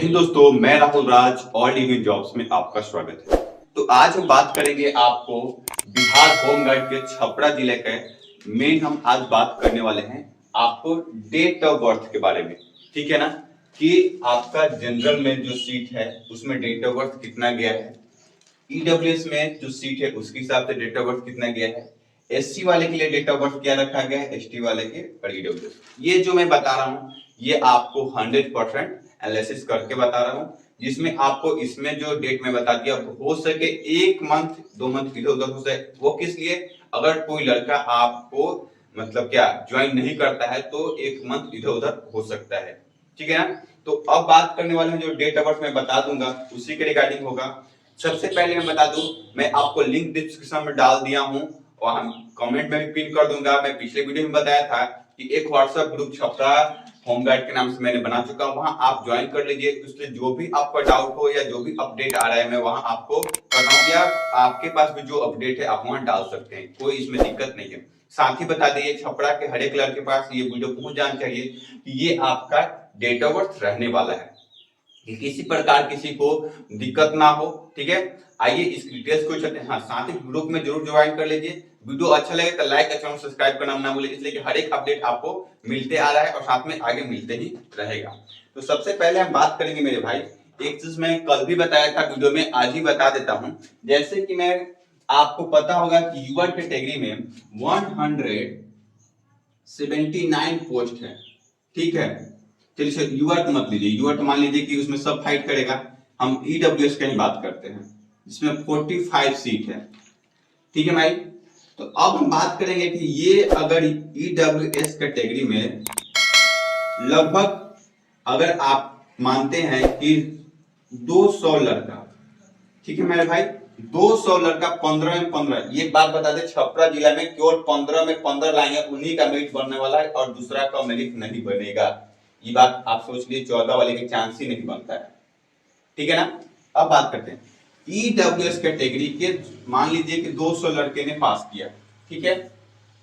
हिंद दोस्तों, मैं Rahul Raj all Indian jobs में आपका स्वागत है। तो आज हम बात करेंगे आपको बिहार होमगार्ड के छपरा जिले के मेन हम आज बात करने वाले हैं आपको डेट ऑफ बर्थ के बारे में। ठीक है ना, कि आपका जनरल में जो सीट है उसमें डेट ऑफ बर्थ कितना गया है, ईडब्ल्यूएस में जो सीट है उसके हिसाब से डेट ऑफ बर्थ कितना गया है, एससी वाले के लिए डेट ऑफ बर्थ क्या रखा गया है, एसटी वाले के और ईडब्ल्यूएस। ये जो मैं बता रहा हूँ ये आपको 100% एनालिसिस करके बता रहा हूँ, जिसमें आपको इसमें जो डेट में बता दिया हो सके एक मंथ 2 मंथ इधर उधर हो सके। वो किस लिए, अगर कोई लड़का आपको मतलब क्या ज्वाइन नहीं करता है तो एक मंथ इधर उधर हो सकता है। ठीक है ना, तो अब बात करने वाले हैं जो डेट ऑफ बर्थ मैं बता दूंगा उसी के रिगार्डिंग होगा। सबसे पहले मैं बता दूं, मैं आपको लिंक डिस्क्रिप्शन में डाल दिया हूं और हम कमेंट में भी पिन कर दूंगा। मैं पिछले वीडियो में बताया था कि एक व्हाट्सएप ग्रुप छपरा होमगार्ड के नाम से मैंने बना चुका हूं, वहां आप ज्वाइन कर लीजिए। उसमें जो भी आपका डाउट हो या जो भी अपडेट आ रहा है मैं वहां आपको कर रहा हूं, या आपके पास भी जो अपडेट है आप वहां डाल सकते हैं, कोई इसमें दिक्कत नहीं है। साथ ही बता दिए छपरा के हर एक लड़के के पास ये वीडियो पहुंच जाना चाहिए कि ये आपका डेट ऑफ बर्थ रहने वाला है, कि किसी प्रकार किसी को दिक्कत ना हो। ठीक है, आइए इस डिटेल्स को चलते हैं। हाँ, साथ ही ग्रुप में जरूर ज्वाइन कर लीजिए। वीडियो अच्छा लगे तो लाइक और चैनल सब्सक्राइब करना ना भूलें, इसलिए कि हर एक अपडेट आपको मिलते आ रहा है और साथ में आगे मिलते ही रहेगा। तो सबसे पहले हम बात करेंगे मेरे भाई, एक चीज मैं कल भी बताया था वीडियो में, आज ही बता देता हूं। जैसे कि मैं आपको पता होगा कि युवा कैटेगरी में 179 पोस्ट है। ठीक है, चलिए यूआर मत लीजिए, यूआर मान लीजिए कि उसमें सब फाइट करेगा। हम ईडब्ल्यूएस की बात करते हैं जिसमें 45 सीट है। ठीक है भाई, तो अब हम बात करेंगे कि ये अगर ईडब्ल्यूएस कैटेगरी में लगभग अगर आप मानते हैं कि 200 लड़का, ठीक है मेरे भाई, 200 लड़का 15 में 15, ये बात बता दे छपरा जिला में केवल 15 में 15 लाएंगे, उन्हीं का मेरिट बनने वाला है और दूसरा का मेरिट नहीं बनेगा। ये बात आप सोच लीजिए, 14 वाले के चांस ही नहीं बनता है। ठीक है ना, अब बात करते हैं ईडब्ल्यूएस कैटेगरी के। मान लीजिए कि 200 लड़के ने पास किया। ठीक है,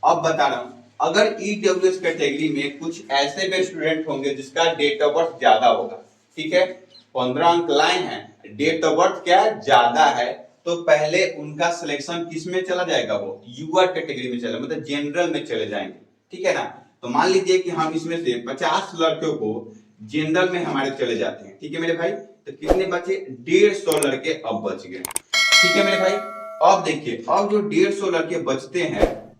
अब बता रहा हूं, अगर ईडब्ल्यूएस कैटेगरी में कुछ ऐसे भी स्टूडेंट होंगे जिसका डेट ऑफ बर्थ ज्यादा होगा। ठीक है, 15 अंक लाए हैं, डेट ऑफ बर्थ क्या ज्यादा है, तो पहले उनका सिलेक्शन किस में चला जाएगा, वो यूआर कैटेगरी में चला, मतलब जनरल में चले जाएंगे। ठीक है ना, तो मान लीजिए कि हम इसमें से 50 लड़कों को जनरल में हमारे चले जाते हैं। ठीक है मेरे भाई, तो कितने बचे, 150 लड़के अब बच गए। ठीक है मेरे भाई, अब देखिए, अब जो 150 लड़के बचते हैं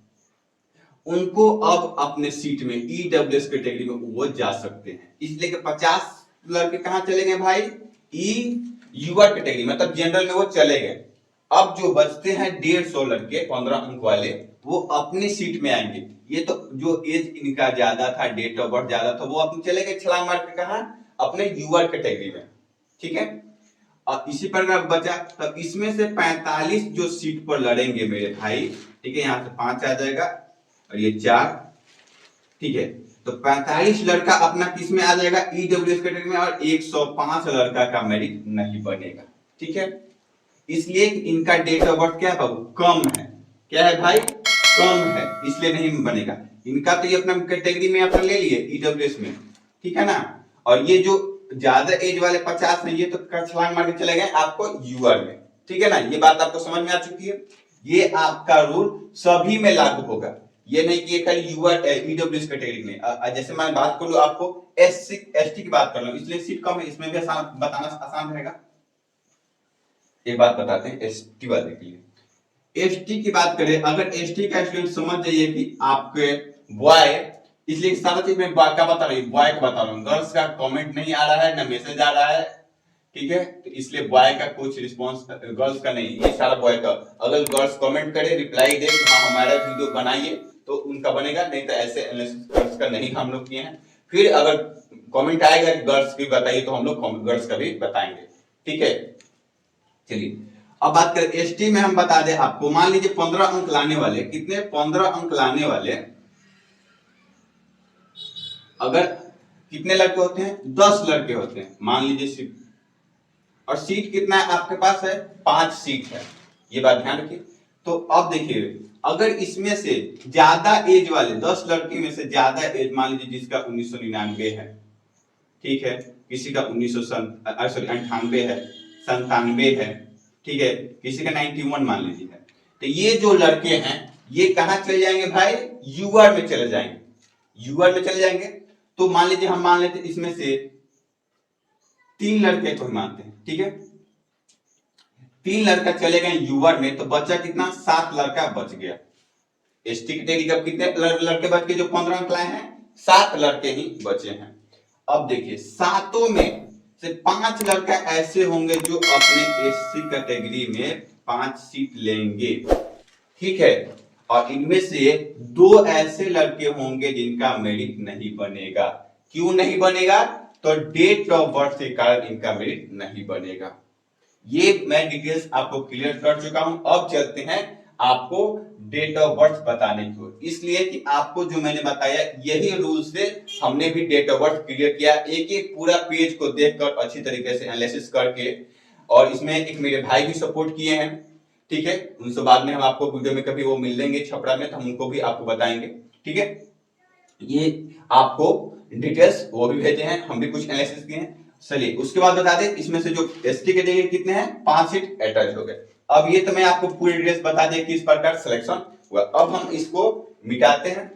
उनको अब अपने सीट में ईडब्ल्यूएस कैटेगरी में वो जा सकते हैं। इसलिए कि 50 लड़के कहां चले गए भाई, ई यूआर कैटेगरी, मतलब जनरल में वो चले गए। अब जो बचते हैं 150 लड़के 15 अंक वाले, वो अपनी सीट में आएंगे। ये तो जो एज इनका ज्यादा था, डेट ऑफ बर्थ ज्यादा था, वो अपने चले गए छलांग मार के कहा, अपने यूआर कैटेगरी में। ठीक है, और इसी प्रकार बचा, तब इसमें से 45 जो सीट पर लड़ेंगे मेरे भाई। ठीक है, यहाँ से 5 आ जाएगा और ये 4। ठीक है, तो 45 लड़का अपना किस में आ जाएगा, ईडब्ल्यूएस कैटेगरी में, और 105 लड़का का मेरिट नहीं बनेगा। ठीक है, इसलिए इनका डेट ऑफ बर्थ क्या है बाबू, कम है। क्या है भाई, कम है, इसलिए नहीं बनेगा इनका। तो ये अपना कैटेगरी में अपना ले लिए ईडब्ल्यूएस में। ठीक है ना, और ये जो ज्यादा एज वाले 50 नहीं, ये तो छलांग मार के चले गए आपको यूआर में। ठीक है ना, ये बात आपको समझ में आ चुकी है। ये आपका रूल सभी में लागू होगा, ये नहीं कि खाली यूआर ईडब्ल्यूएस कैटेगरी में। जैसे मैं बात कर लूं आपको एससी एसटी की बात कर लूं, इसलिए सीट कम है, इसमें भी आसान बताना आसान रहेगा। एक बात बताते हैं एसटी वाले के लिए। एसटी की बात करें, अगर एसटी का स्टूडेंट समझ जाइए कि आपके बॉय, इसलिए सारा चीज मैं क्या बता रही हूँ, बॉय का बता रहा हूँ, गर्ल्स का कमेंट नहीं आ रहा है, ना मैसेज आ रहा है। ठीक है, तो इसलिए बॉय का कुछ रिस्पॉन्स, गर्ल्स का नहीं, ये सारा बॉय का। अगर गर्ल्स कमेंट करे, रिप्लाई दे हाँ हमारा वीडियो बनाइए, तो उनका बनेगा, नहीं तो ऐसे गर्ल्स का नहीं हम लोग किए हैं। फिर अगर कमेंट आएगा गर्ल्स भी बताइए, तो हम लोग गर्ल्स का भी बताएंगे। ठीक है, चलिए अब बात करें एसटी में। हम बता दें आपको, मान लीजिए 15 अंक लाने वाले, कितने, 15 अंक लाने वाले अगर कितने लड़के होते हैं, 10 लड़के होते हैं मान लीजिए सिर्फ, और सीट कितना है आपके पास है, 5 सीट है, ये बात ध्यान रखिए। तो अब देखिए, अगर इसमें से ज्यादा एज वाले 10 लड़के में से ज्यादा एज मान लीजिए जिसका 1999 है, ठीक है, किसी का 1998 है, 97 है, ठीक है, किसी का 91 मान लीजिए है। तो ये जो लड़के हैं ये कहाँ चले जाएंगे भाई, यूआर में चले जाएंगे, यूआर में चले जाएंगे। तो मान लीजिए हम मान लेते इसमें से 3 लड़के को मानते हैं, ठीक है, 3 लड़का चले गए यूआर में, तो बचा कितना, 7 लड़का बच गया। एसटी कैटेगरी का कितने लड़के बच गए, जो 15 अंक लाए हैं, 7 लड़के ही बचे हैं। अब देखिए सातों में से 5 लड़का ऐसे होंगे जो अपने एससी कैटेगरी में 5 सीट लेंगे, ठीक है, और इनमें से 2 ऐसे लड़के होंगे जिनका मेरिट नहीं बनेगा। क्यों नहीं बनेगा, तो डेट ऑफ बर्थ के कारण इनका मेरिट नहीं बनेगा। ये मैं डिटेल्स आपको क्लियर कर चुका हूं। अब चलते हैं आपको डेट ऑफ बर्थ बताने की ओर, इसलिए कि आपको जो मैंने बताया यही रूल से हमने भी डेट ऑफ बर्थ क्लियर किया, एक एक पूरा पेज को देखकर अच्छी तरीके से एनालिसिस करके, और इसमें एक मेरे भाई भी सपोर्ट किए हैं, ठीक है, उनसे बाद में हम आपको वीडियो में कभी वो मिल लेंगे छपरा में, तो हम उनको भी आपको बताएंगे, ठीक है। ये आपको डिटेल्स वो भी भेजे हैं, हम भी कुछ एनालिसिस किए हैं। चलिए उसके बाद बता दें, इसमें से जो एसटी कैटेगरी कितने हैं, 5 सीट अटैच हो गए। अब ये तो मैं आपको पूरी डिटेल्स बता दें किस प्रकार सिलेक्शन हुआ। अब हम इसको मिटाते हैं,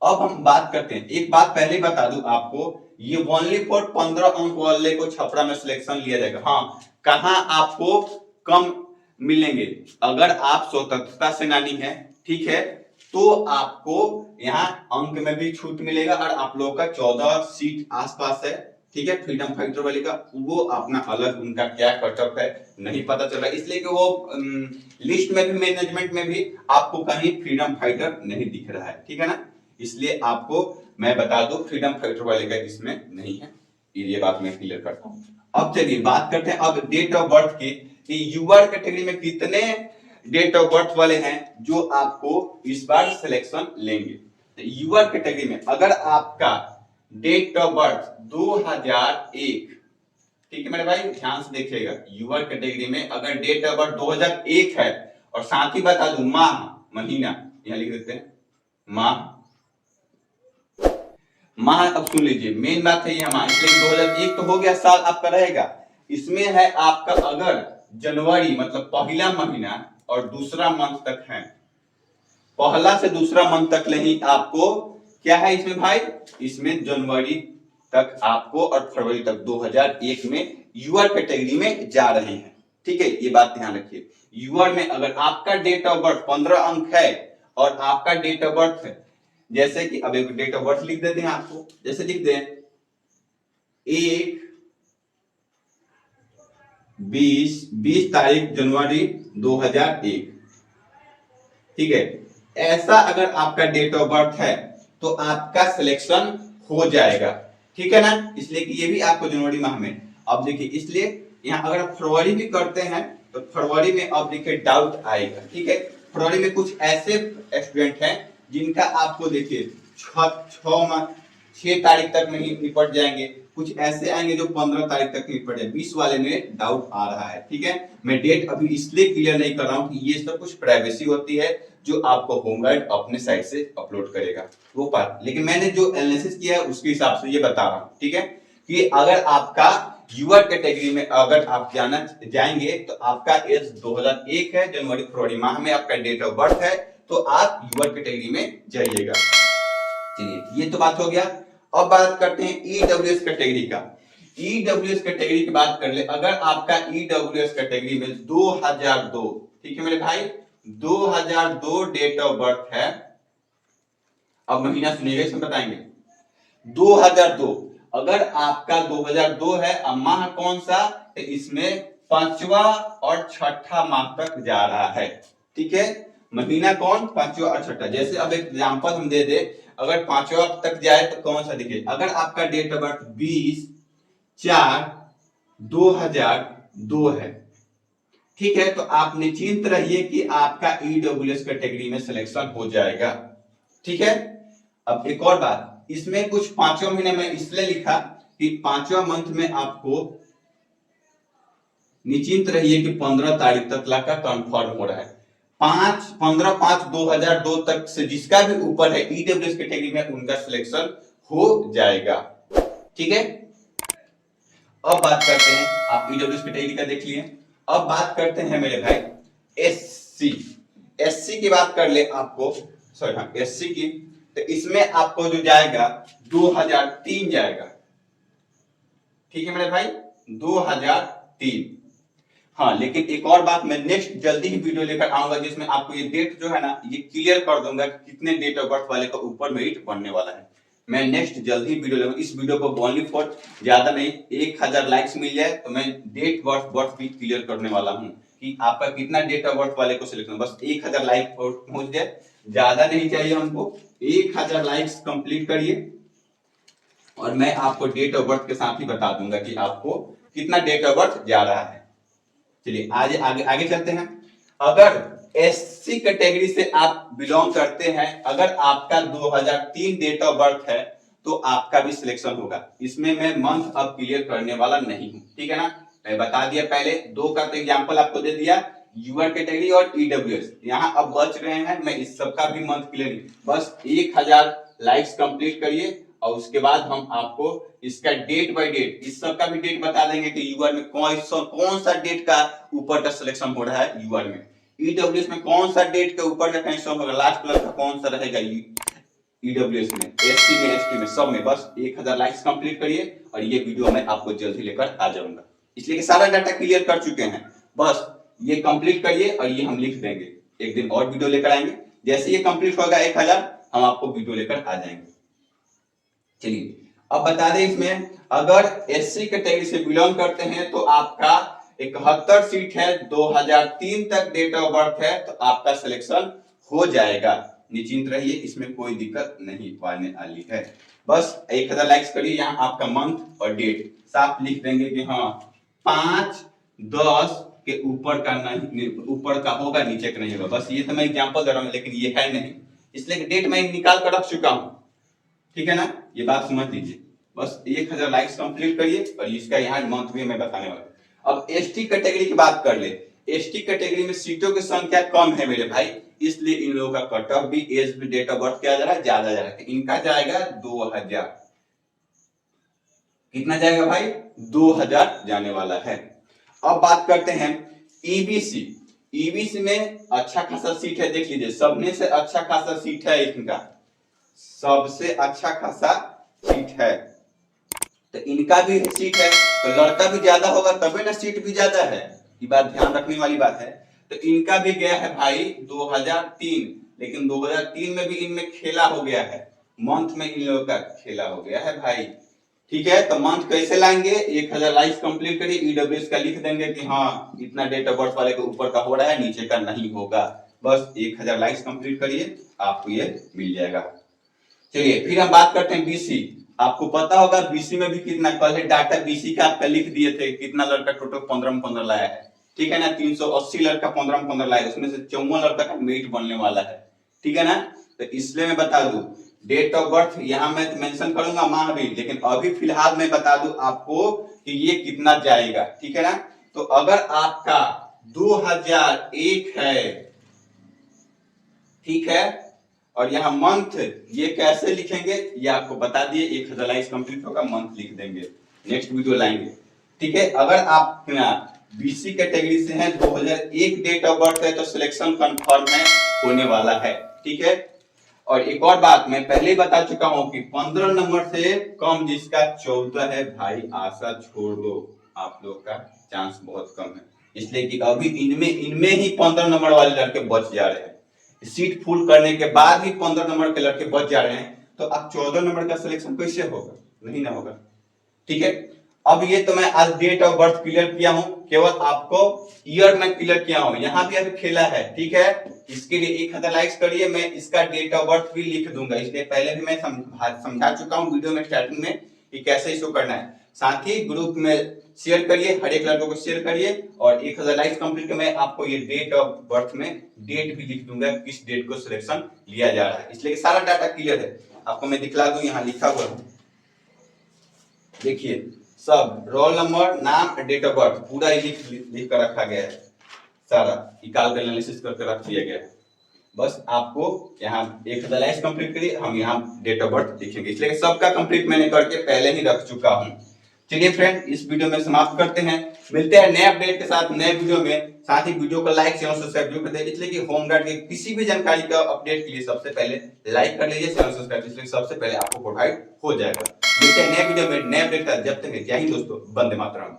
अब हम बात करते हैं। एक बात पहले बता दूं आपको, ये ओनली फॉर 15 अंक वाले को छपरा में सिलेक्शन लिया जाएगा। हाँ, कहां आपको कम मिलेंगे, अगर आप स्वतंत्रता सेनानी है, ठीक है, तो आपको यहाँ अंक में भी छूट मिलेगा, और आप लोगों का 14 सीट आसपास है, ठीक है, फ्रीडम फाइटर वाले का वो अपना अलग उनका क्या कटअप है नहीं पता चल रहा, इसलिए कि वो लिस्ट में भी, मैनेजमेंट में भी आपको कहीं फ्रीडम फाइटर नहीं दिख रहा है, ठीक है ना, इसलिए आपको मैं बता दूं फ्रीडम फाइटर वाले का इसमें नहीं है, ये बात मैं क्लियर करता हूं। अब चलिए बात करते हैं अब डेट ऑफ बर्थ की, यूआर कैटेगरी में कितने डेट ऑफ बर्थ वाले हैं जो आपको इस बार सिलेक्शन लेंगे। यूआर कैटेगरी में अगर आपका डेट ऑफ बर्थ 2001, ठीक है मेरे भाई, ध्यान से देखिएगा, यूआर कैटेगरी में अगर डेट ऑफ बर्थ 2001 है, और साथ ही बता दूं माह महीना यहां लिख देते हैं, माह अब सुन लीजिए, मेन बात है ये माह, इसलिए 2001 तो हो गया, साल आपका रहेगा। इसमें है आपका अगर जनवरी मतलब पहला महीना और दूसरा मंथ तक है, पहला से दूसरा मंथ तक नहीं, आपको क्या है इसमें भाई, इसमें जनवरी तक आपको और फरवरी तक 2001 में यूआर कैटेगरी में जा रहे हैं, ठीक है, ये बात ध्यान रखिए। यूआर में अगर आपका डेट ऑफ बर्थ 15 अंक है और आपका डेट ऑफ बर्थ है, जैसे कि अब एक डेट ऑफ बर्थ लिख देते हैं आपको, जैसे लिख दें 20 तारीख जनवरी 2001, ठीक है, ऐसा अगर आपका डेट ऑफ बर्थ है तो आपका सिलेक्शन हो जाएगा, ठीक है ना, इसलिए कि ये भी आपको जनवरी माह में। अब देखिए, इसलिए यहाँ अगर आप फरवरी भी करते हैं तो फरवरी में अब देखिए डाउट आएगा, ठीक है, फरवरी में कुछ ऐसे स्टूडेंट हैं जिनका आपको देखिए 6 तारीख तक नहीं निपट जाएंगे, कुछ ऐसे आएंगे जो 15 तारीख तक निपट जाए, 20 वाले में डाउट आ रहा है, ठीक है। मैं डेट अभी इसलिए क्लियर नहीं कर रहा हूं कि ये सब कुछ प्राइवेसी होती है जो आपको होमगार्ड अपने साइड से अपलोड करेगा वो बात, लेकिन मैंने जो एनालिसिस किया है उसके हिसाब से ये बता रहा हूं, ठीक है, कि अगर आपका यूआर कैटेगरी में अगर आप जाना जाएंगे तो आपका एज 2001 है, जनवरी फरवरी माह में आपका डेट ऑफ बर्थ है, तो आप यूआर कैटेगरी में जाइएगा। चलिए ये तो बात हो गया। अब बात करते हैं ईडब्ल्यूएस कैटेगरी का। ईडब्ल्यूएस कैटेगरी की बात कर ले, अगर आपका ईडब्ल्यूएस कैटेगरी में 2002, ठीक है मेरे भाई, 2002 डेट ऑफ बर्थ है, अब महीना सुनिएगा इसमें बताएंगे, 2002 अगर आपका 2002 है, अब माह कौन सा, तो इसमें 5वां और 6ठा माह तक जा रहा है, ठीक है, महीना कौन, 5वां और 6ठा। जैसे अब एक एग्जांपल हम दे दे, अगर 5वां तक जाए तो कौन सा देखिए, अगर आपका डेट ऑफ बर्थ 20/4/2002 है, ठीक है, तो आप निश्चिंत रहिए कि आपका ईडब्ल्यूएस कैटेगरी में सिलेक्शन हो जाएगा, ठीक है। अब एक और बात, इसमें कुछ 5वां महीने में इसलिए लिखा कि 5वां मंथ में आपको निश्चिंत रहिए कि 15 तारीख तक का कंफर्म हो रहा है, 15/5/2002 तक से जिसका भी ऊपर है ईडब्ल्यूएस कैटेगरी में उनका सिलेक्शन हो जाएगा, ठीक है। अब बात करते हैं, आप ईडब्ल्यूएस कैटेगरी का देख लिए। अब बात करते हैं मेरे भाई एससी। एससी की बात कर ले आपको, सॉरी हाँ एससी की, तो इसमें आपको जो जाएगा 2003 जाएगा। ठीक है मेरे भाई 2003। हाँ लेकिन एक और बात, मैं नेक्स्ट जल्दी ही वीडियो लेकर आऊंगा जिसमें आपको ये डेट जो है ना ये क्लियर कर दूंगा कि कितने डेट ऑफ बर्थ वाले का ऊपर मेरिट बनने वाला है। मैं नेक्स्ट जल्दी वीडियो लूंगा। इस वीडियो को ओनली फॉर ज्यादा नहीं 1000 लाइक्स मिल जाए तो मैं डेट बर्थ भी क्लियर करने वाला हूँ कि आपका कितना डेट ऑफ बर्थ वाले को सिलेक्शन, बस 1000 लाइक पहुंच जाए, ज्यादा नहीं चाहिए हमको। 1000 लाइक्स कंप्लीट करिए और मैं आपको डेट ऑफ बर्थ के साथ ही बता दूंगा कि आपको कितना डेट ऑफ बर्थ जा रहा है। चलिए आगे आगे आगे चलते हैं। अगर एससी कैटेगरी से आप बिलोंग करते हैं, अगर आपका 2003 डेट ऑफ बर्थ है तो आपका भी सिलेक्शन होगा। इसमें मैं मंथ अब क्लियर करने वाला नहीं हूं, ठीक है ना। मैं बता दिया पहले, दो का तो एग्जांपल आपको दे दिया, यूआर कैटेगरी और ईडब्ल्यूएस। यहां अब बच रहे हैं, मैं इस सब का भी मंथ क्लियर, बस 1000 लाइक्स कंप्लीट करिए और उसके बाद हम आपको इसका डेट बाय डेट इस सब का भी डेट बता देंगे कि यूआर में कौन सा डेट का ऊपर का सिलेक्शन हो रहा है यूआर में, ईडब्ल्यूएस में कौन सा डेट के ऊपर का सिलेक्शन होगा, लास्ट कलर का कौन सा रहेगा ईडब्ल्यूएस में, एससी में, एसटी में, सब में। बस 1000 लाइक्स कंप्लीट करिए और ये वीडियो मैं आपको जल्दी लेकर आ जाऊंगा, इसलिए कि सारा डाटा क्लियर कर चुके हैं। बस ये कंप्लीट करिए और ये हम लिख देंगे, एक दिन और वीडियो लेकर आएंगे। जैसे ये कंप्लीट होगा 1000 हम आपको वीडियो लेकर आ जाएंगे। चलिए अब बता दें, इसमें अगर एससी कैटेगरी से बिलोंग करते हैं तो आपका 71 सीट है, 2003 तक डेट ऑफ बर्थ है तो आपका सिलेक्शन हो जाएगा, निश्चिंत रहिए, इसमें कोई दिक्कत नहीं पाने वाली है। बस 1000 लाइक्स करिए, यहाँ आपका मंथ और डेट साफ लिख देंगे कि हाँ 5-10 के ऊपर का नहीं, ऊपर का होगा, नीचे का नहीं होगा। बस ये तो मैं एग्जांपल दे रहा हूँ, लेकिन ये है नहीं, इसलिए डेट मैं निकाल कर रख चुका हूँ, ठीक है ना, ये बात समझ लीजिए। बस 1000 लाइक्स कंप्लीट करिए और इसका यहाँ मंथ भी मैं बताने वाला हूँ। अब एसटी कैटेगरी की बात कर ले। एसटी कैटेगरी में सीटों की संख्या कम है मेरे भाई, इसलिए इन लोगों का कट ऑफ भी, एज भी, डेट ऑफ बर्थ क्या जा रहा है, ज्यादा जा रहा है। इनका जाएगा 2000, कितना जाएगा भाई 2000 जाने वाला है। अब बात करते हैं ईबीसी। ईबीसी में अच्छा खासा सीट है, देख लीजिए, सबने से अच्छा खासा सीट है, इनका सबसे अच्छा खासा सीट है, तो इनका भी सीट है, तो लड़का भी ज्यादा होगा तभी ना सीट भी ज्यादा है, ये बात ध्यान रखने वाली बात है। तो इनका भी गया है भाई 2003, लेकिन 2003 में भी इनमें खेला हो गया है, मंथ में इन लोगों का खेला हो गया है भाई, ठीक है। तो मंथ कैसे लाएंगे, 1000 लाइक्स कंप्लीट करिए, ईडब्ल्यूएस का लिख देंगे कि हाँ इतना डेट ऑफ बर्थ वाले के ऊपर का हो रहा है, नीचे का नहीं होगा। बस 1000 लाइक्स कंप्लीट करिए, आपको ये मिल जाएगा। चलिए फिर हम बात करते हैं बीसी। आपको पता होगा बीसी में भी कितना, पहले डाटा बीसी का आपका लिख दिए थे, कितना लड़का टोटल 15 में 15 लाया है, ठीक है ना, 380 लड़का 15 में 15 लाया, उसमें से 54 लड़का का मेरिट बनने वाला है, ठीक है ना। तो इसलिए मैं बता दूं डेट ऑफ बर्थ यहाँ मैं मेंशन करूंगा माह भी, लेकिन अभी फिलहाल मैं बता दूं आपको कि ये कितना जाएगा, ठीक है ना। तो अगर आपका 2001 है, ठीक है, और यहाँ मंथ ये कैसे लिखेंगे ये आपको बता दिए, 1000 लाइक्स कंप्लीट होगा, मंथ लिख देंगे, नेक्स्ट वीडियो लाएंगे, ठीक है। अगर आप बीसी कैटेगरी से हैं, 2001 डेट ऑफ बर्थ है तो सिलेक्शन कंफर्म है, होने वाला है, ठीक है। और एक और बात मैं पहले ही बता चुका हूं कि 15 नंबर से कम जिसका 14 है भाई, आशा छोड़ दो, आप लोग का चांस बहुत कम है, इसलिए कि अभी इनमें ही 15 नंबर वाले लड़के बच जा रहे हैं, सीट फुल करने के बाद भी 15 नंबर के लड़के बच जा रहे हैं, तो अब 14 नंबर का सिलेक्शन कैसे होगा, नहीं ना होगा, ठीक है। अब ये तो मैं आज डेट ऑफ बर्थ क्लियर किया हूं, केवल आपको ईयर में क्लियर किया हूं, यहां भी अभी खेला है, ठीक है। इसके लिए 1000 लाइक्स करिए, मैं इसका डेट ऑफ बर्थ भी लिख दूंगा, इसलिए पहले भी मैं समझा चुका हूं वीडियो में स्टार्टिंग में कि कैसे इसको करना है। साथ ही ग्रुप में शेयर करिए, हर एक लड़कों को शेयर करिए, और 1000 लाइक्स कंप्लीट मैं आपको ये डेट ऑफ बर्थ में डेट भी लिख दूंगा, किस डेट को सिलेक्शन लिया जा रहा है, इसलिए सारा डाटा क्लियर है। आपको मैं दिखला दूं, यहाँ लिखा हुआ है, देखिए, सब रोल नंबर, नाम, डेट ऑफ बर्थ पूरा लिख कर रखा गया है, सारा निकाल कर एनालिसिस करके रख दिया गया है। बस आपको यहाँ एक एनालाइज कंप्लीट करिए, हम यहाँ डेट ऑफ बर्थ लिखेंगे, इसलिए सबका कंप्लीट मैंने करके पहले ही रख चुका हूँ। चलिए फ्रेंड, इस वीडियो में समाप्त करते हैं, मिलते हैं नए अपडेट के साथ नए वीडियो में। साथ ही वीडियो को लाइक शेयर सब्सक्राइब जरूर कर दें, इसलिए कि होमगार्ड के किसी भी जानकारी का अपडेट के लिए सबसे पहले लाइक कर लीजिए, चैनल सब्सक्राइब, इसलिए सबसे पहले आपको प्रोवाइड हो जाएगा। मिलते हैं नए वीडियो में नए अपडेट का, जब तक जय हिंद दोस्तों, वंदे मातरम।